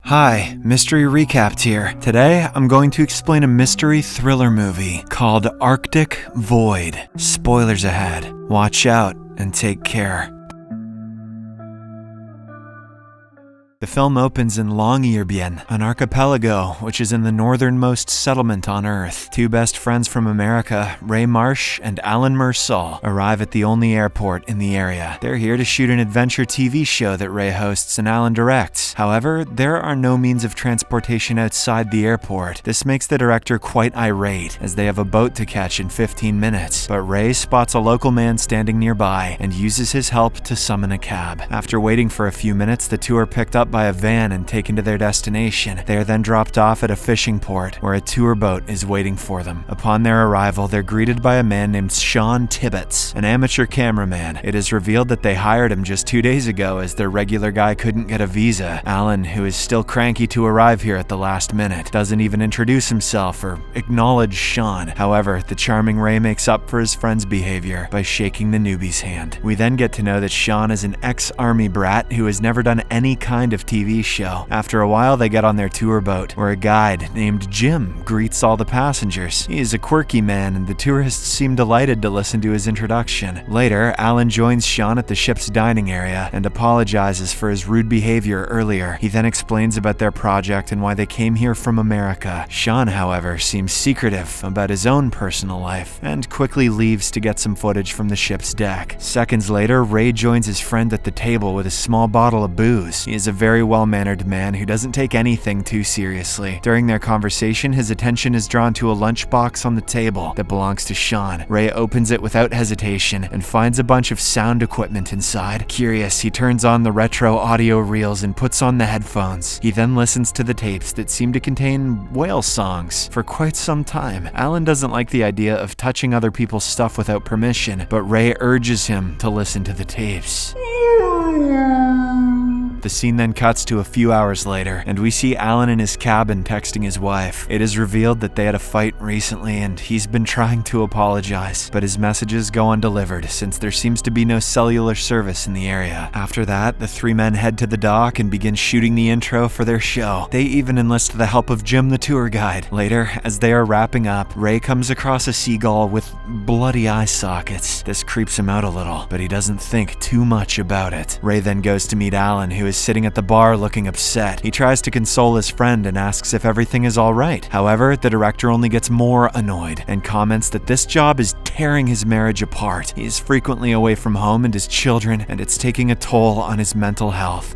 Hi, Mystery Recapped here. Today, I'm going to explain a mystery thriller movie called Arctic Void. Spoilers ahead. Watch out and take care. The film opens in Longyearbyen, an archipelago which is in the northernmost settlement on Earth. Two best friends from America, Ray Marsh and Alan Mursall, arrive at the only airport in the area. They're here to shoot an adventure TV show that Ray hosts and Alan directs. However, there are no means of transportation outside the airport. This makes the director quite irate, as they have a boat to catch in 15 minutes. But Ray spots a local man standing nearby and uses his help to summon a cab. After waiting for a few minutes, the two are picked up by a van and taken to their destination. They are then dropped off at a fishing port where a tour boat is waiting for them. Upon their arrival, they're greeted by a man named Sean Tibbetts, an amateur cameraman. It is revealed that they hired him just 2 days ago as their regular guy couldn't get a visa. Alan, who is still cranky to arrive here at the last minute, doesn't even introduce himself or acknowledge Sean. However, the charming Ray makes up for his friend's behavior by shaking the newbie's hand. We then get to know that Sean is an ex-army brat who has never done any kind of TV show. After a while, they get on their tour boat, where a guide named Jim greets all the passengers. He is a quirky man, and the tourists seem delighted to listen to his introduction. Later, Alan joins Sean at the ship's dining area and apologizes for his rude behavior earlier. He then explains about their project and why they came here from America. Sean, however, seems secretive about his own personal life and quickly leaves to get some footage from the ship's deck. Seconds later, Ray joins his friend at the table with a small bottle of booze. He is a very well-mannered man who doesn't take anything too seriously. During their conversation, his attention is drawn to a lunchbox on the table that belongs to Sean. Ray opens it without hesitation and finds a bunch of sound equipment inside. Curious, he turns on the retro audio reels and puts on the headphones. He then listens to the tapes that seem to contain whale songs for quite some time. Alan doesn't like the idea of touching other people's stuff without permission, but Ray urges him to listen to the tapes. The scene then cuts to a few hours later, and we see Alan in his cabin texting his wife. It is revealed that they had a fight recently, and he's been trying to apologize, but his messages go undelivered since there seems to be no cellular service in the area. After that, the three men head to the dock and begin shooting the intro for their show. They even enlist the help of Jim the tour guide. Later, as they are wrapping up, Ray comes across a seagull with bloody eye sockets. This creeps him out a little, but he doesn't think too much about it. Ray then goes to meet Alan, who is sitting at the bar looking upset. He tries to console his friend and asks if everything is alright. However, the director only gets more annoyed and comments that this job is tearing his marriage apart. He is frequently away from home and his children, and it's taking a toll on his mental health.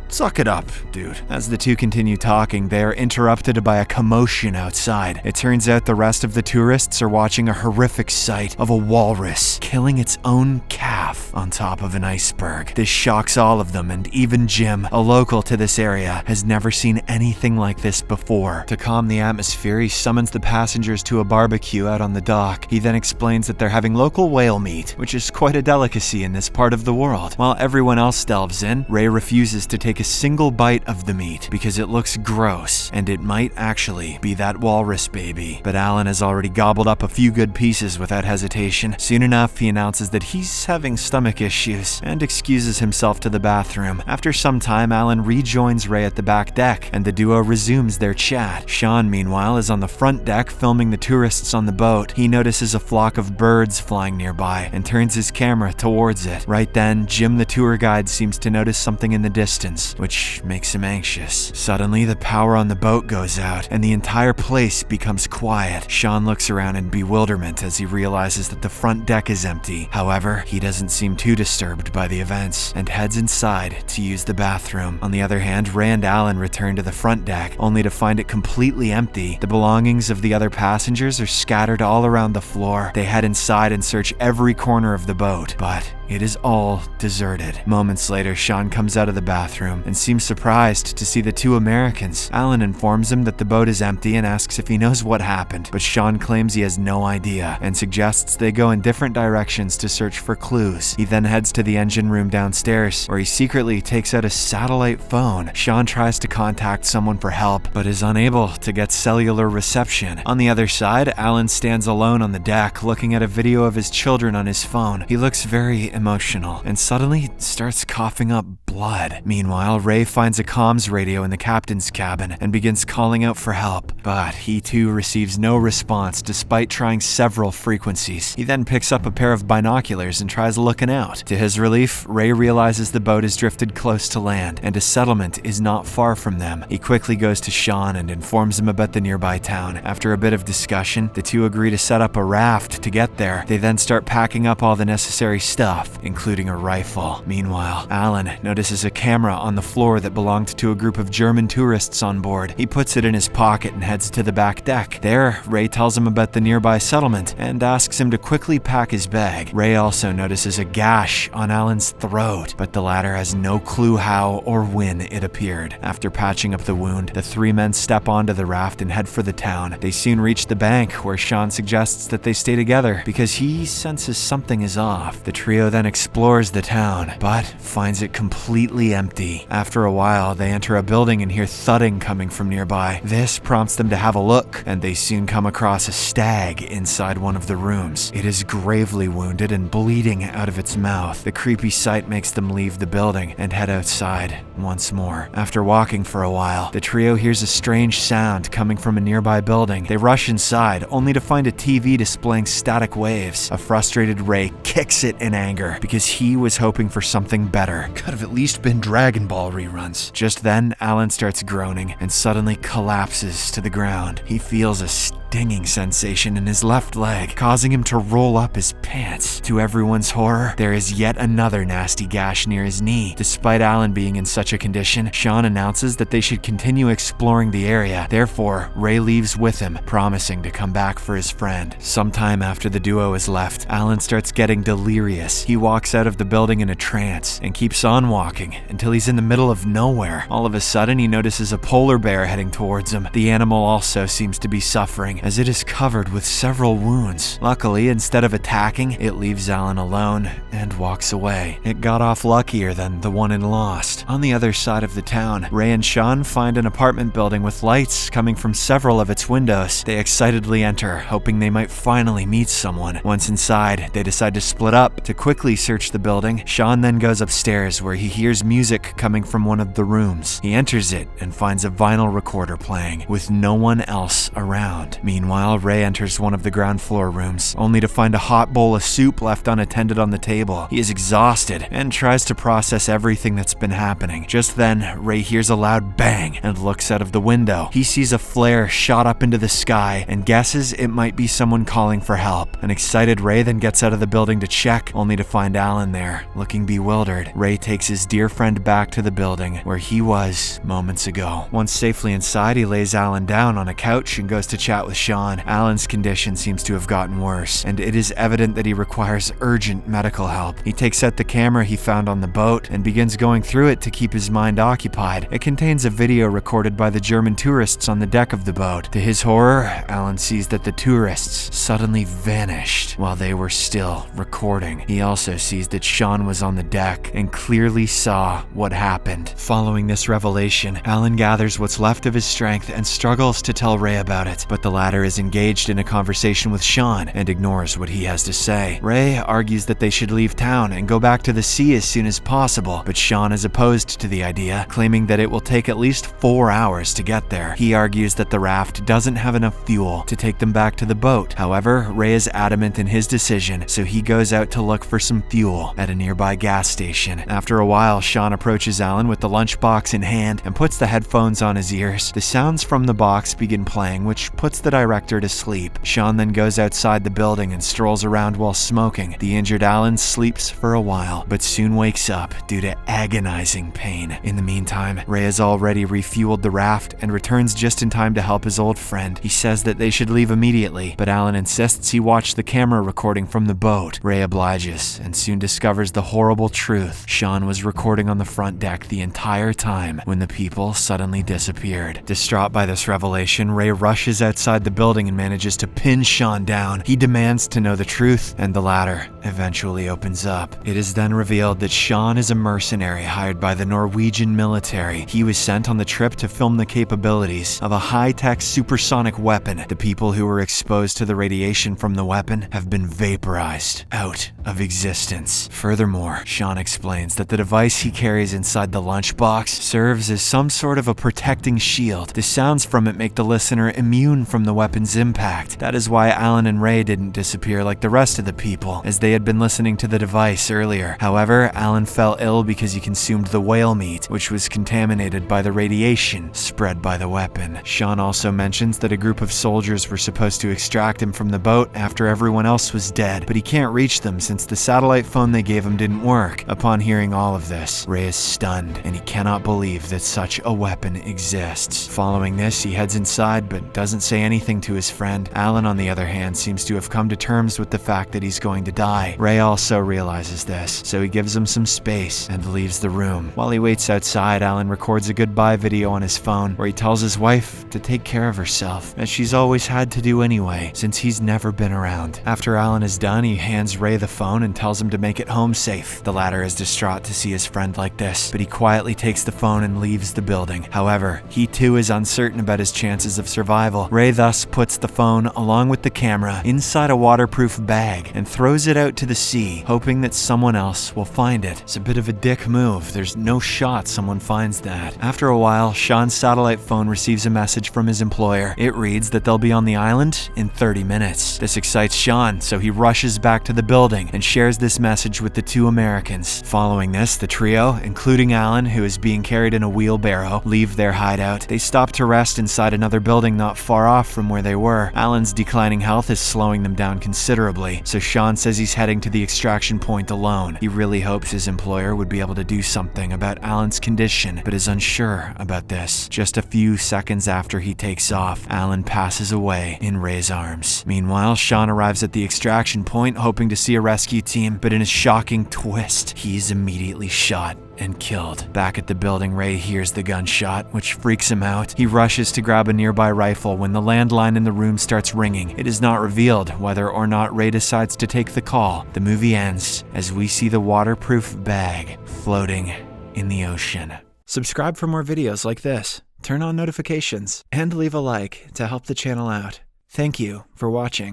Suck it up, dude. As the two continue talking, they are interrupted by a commotion outside. It turns out the rest of the tourists are watching a horrific sight of a walrus killing its own calf on top of an iceberg. This shocks all of them, and even Jim, a local to this area, has never seen anything like this before. To calm the atmosphere, he summons the passengers to a barbecue out on the dock. He then explains that they're having local whale meat, which is quite a delicacy in this part of the world. While everyone else delves in, Ray refuses to take a single bite of the meat because it looks gross, and it might actually be that walrus baby. But Alan has already gobbled up a few good pieces without hesitation. Soon enough, he announces that he's having stomach issues and excuses himself to the bathroom. After some time, Alan rejoins Ray at the back deck, and the duo resumes their chat. Sean, meanwhile, is on the front deck filming the tourists on the boat. He notices a flock of birds flying nearby and turns his camera towards it. Right then, Jim the tour guide seems to notice something in the distance, which makes him anxious. Suddenly, the power on the boat goes out, and the entire place becomes quiet. Sean looks around in bewilderment as he realizes that the front deck is empty. However, he doesn't seem too disturbed by the events, and heads inside to use the bathroom. On the other hand, Ray and Alan return to the front deck, only to find it completely empty. The belongings of the other passengers are scattered all around the floor. They head inside and search every corner of the boat, but it is all deserted. Moments later, Sean comes out of the bathroom and seems surprised to see the two Americans. Alan informs him that the boat is empty and asks if he knows what happened, but Sean claims he has no idea and suggests they go in different directions to search for clues. He then heads to the engine room downstairs, where he secretly takes out a satellite phone. Sean tries to contact someone for help, but is unable to get cellular reception. On the other side, Alan stands alone on the deck, looking at a video of his children on his phone. He looks very emotional and suddenly starts coughing up blood. Meanwhile, Ray finds a comms radio in the captain's cabin and begins calling out for help, but he too receives no response despite trying several frequencies. He then picks up a pair of binoculars and tries looking out. To his relief, Ray realizes the boat has drifted close to land and a settlement is not far from them. He quickly goes to Sean and informs him about the nearby town. After a bit of discussion, the two agree to set up a raft to get there. They then start packing up all the necessary stuff, including a rifle. Meanwhile, Alan notices a camera on the floor that belonged to a group of German tourists on board. He puts it in his pocket and heads to the back deck. There, Ray tells him about the nearby settlement and asks him to quickly pack his bag. Ray also notices a gash on Alan's throat, but the latter has no clue how or when it appeared. After patching up the wound, the three men step onto the raft and head for the town. They soon reach the bank, where Sean suggests that they stay together because he senses something is off. The trio then explores the town, but finds it completely empty. After a while, they enter a building and hear thudding coming from nearby. This prompts them to have a look, and they soon come across a stag inside one of the rooms. It is gravely wounded and bleeding out of its mouth. The creepy sight makes them leave the building and head outside once more. After walking for a while, the trio hears a strange sound coming from a nearby building. They rush inside, only to find a TV displaying static waves. A frustrated Ray kicks it in anger because he was hoping for something better. Could have at least been Dragon Ball reruns. Just then, Alan starts groaning and suddenly collapses to the ground. He feels a stinging sensation in his left leg, causing him to roll up his pants. To everyone's horror, there is yet another nasty gash near his knee. Despite Alan being in such a condition, Sean announces that they should continue exploring the area. Therefore, Ray leaves with him, promising to come back for his friend. Sometime after the duo is left, Alan starts getting delirious. He walks out of the building in a trance and keeps on walking until he's in the middle of nowhere. All of a sudden, he notices a polar bear heading towards him. The animal also seems to be suffering, as it is covered with several wounds. Luckily, instead of attacking, it leaves Alan alone and walks away. It got off luckier than the one in Lost. On the other side of the town, Ray and Sean find an apartment building with lights coming from several of its windows. They excitedly enter, hoping they might finally meet someone. Once inside, they decide to split up. To quickly search the building, Sean then goes upstairs where he hears music coming from one of the rooms. He enters it and finds a vinyl recorder playing, with no one else around. Meanwhile, Ray enters one of the ground floor rooms, only to find a hot bowl of soup left unattended on the table. He is exhausted and tries to process everything that's been happening. Just then, Ray hears a loud bang and looks out of the window. He sees a flare shot up into the sky and guesses it might be someone calling for help. An excited Ray then gets out of the building to check, only to find Alan there, looking bewildered. Ray takes his dear friend back to the building where he was moments ago. Once safely inside, he lays Alan down on a couch and goes to chat with Sean. Alan's condition seems to have gotten worse, and it is evident that he requires urgent medical help. He takes out the camera he found on the boat and begins going through it to keep his mind occupied. It contains a video recorded by the German tourists on the deck of the boat. To his horror, Alan sees that the tourists suddenly vanished while they were still recording. He also sees that Sean was on the deck and clearly saw what happened. Following this revelation, Alan gathers what's left of his strength and struggles to tell Ray about it, but the latter is engaged in a conversation with Sean and ignores what he has to say. Ray argues that they should leave town and go back to the sea as soon as possible, but Sean is opposed to the idea, claiming that it will take at least 4 hours to get there. He argues that the raft doesn't have enough fuel to take them back to the boat. However, Ray is adamant in his decision, so he goes out to look for some fuel at a nearby gas station. After a while, Sean approaches Alan with the lunchbox in hand and puts the headphones on his ears. The sounds from the box begin playing, which puts the director to sleep. Sean then goes outside the building and strolls around while smoking. The injured Alan sleeps for a while, but soon wakes up due to agonizing pain. In the meantime, Ray has already refueled the raft and returns just in time to help his old friend. He says that they should leave immediately, but Alan insists he watch the camera recording from the boat. Ray obliges and soon discovers the horrible truth. Sean was recording on the front deck the entire time when the people suddenly disappeared. Distraught by this revelation, Ray rushes outside inside the building and manages to pin Sean down. He demands to know the truth, and the latter eventually opens up. It is then revealed that Sean is a mercenary hired by the Norwegian military. He was sent on the trip to film the capabilities of a high-tech supersonic weapon. The people who were exposed to the radiation from the weapon have been vaporized out of existence. Furthermore, Sean explains that the device he carries inside the lunchbox serves as some sort of a protecting shield. The sounds from it make the listener immune from the weapon's impact. That is why Alan and Ray didn't disappear like the rest of the people, as they had been listening to the device earlier. However, Alan fell ill because he consumed the whale meat, which was contaminated by the radiation spread by the weapon. Sean also mentions that a group of soldiers were supposed to extract him from the boat after everyone else was dead, but he can't reach them since the satellite phone they gave him didn't work. Upon hearing all of this, Ray is stunned, and he cannot believe that such a weapon exists. Following this, he heads inside but doesn't say anything to his friend. Alan, on the other hand, seems to have come to terms with the fact that he's going to die. Ray also realizes this, so he gives him some space and leaves the room. While he waits outside, Alan records a goodbye video on his phone where he tells his wife to take care of herself, as she's always had to do anyway, since he's never been around. After Alan is done, he hands Ray the phone and tells him to make it home safe. The latter is distraught to see his friend like this, but he quietly takes the phone and leaves the building. However, he too is uncertain about his chances of survival. Ray thus puts the phone, along with the camera, inside a waterproof bag and throws it out to the sea, hoping that someone else will find it. It's a bit of a dick move. There's no shot someone finds that. After a while, Sean's satellite phone receives a message from his employer. It reads that they'll be on the island in 30 minutes. This excites Sean, so he rushes back to the building and shares this message with the two Americans. Following this, the trio, including Alan, who is being carried in a wheelbarrow, leave their hideout. They stop to rest inside another building not far off from where they were. Alan's declining health is slowing them down considerably, so Sean says he's heading to the extraction point alone. He really hopes his employer would be able to do something about Alan's condition, but is unsure about this. Just a few seconds after he takes off, Alan passes away in Ray's arms. Meanwhile, Sean arrives at the extraction point hoping to see a rescue team, but in a shocking twist, he's immediately shot and killed. Back at the building, Ray hears the gunshot, which freaks him out. He rushes to grab a nearby rifle when the landline in the room starts ringing. It is not revealed whether or not Ray decides to take the call. The movie ends as we see the waterproof bag floating in the ocean. Subscribe for more videos like this, turn on notifications, and leave a like to help the channel out. Thank you for watching.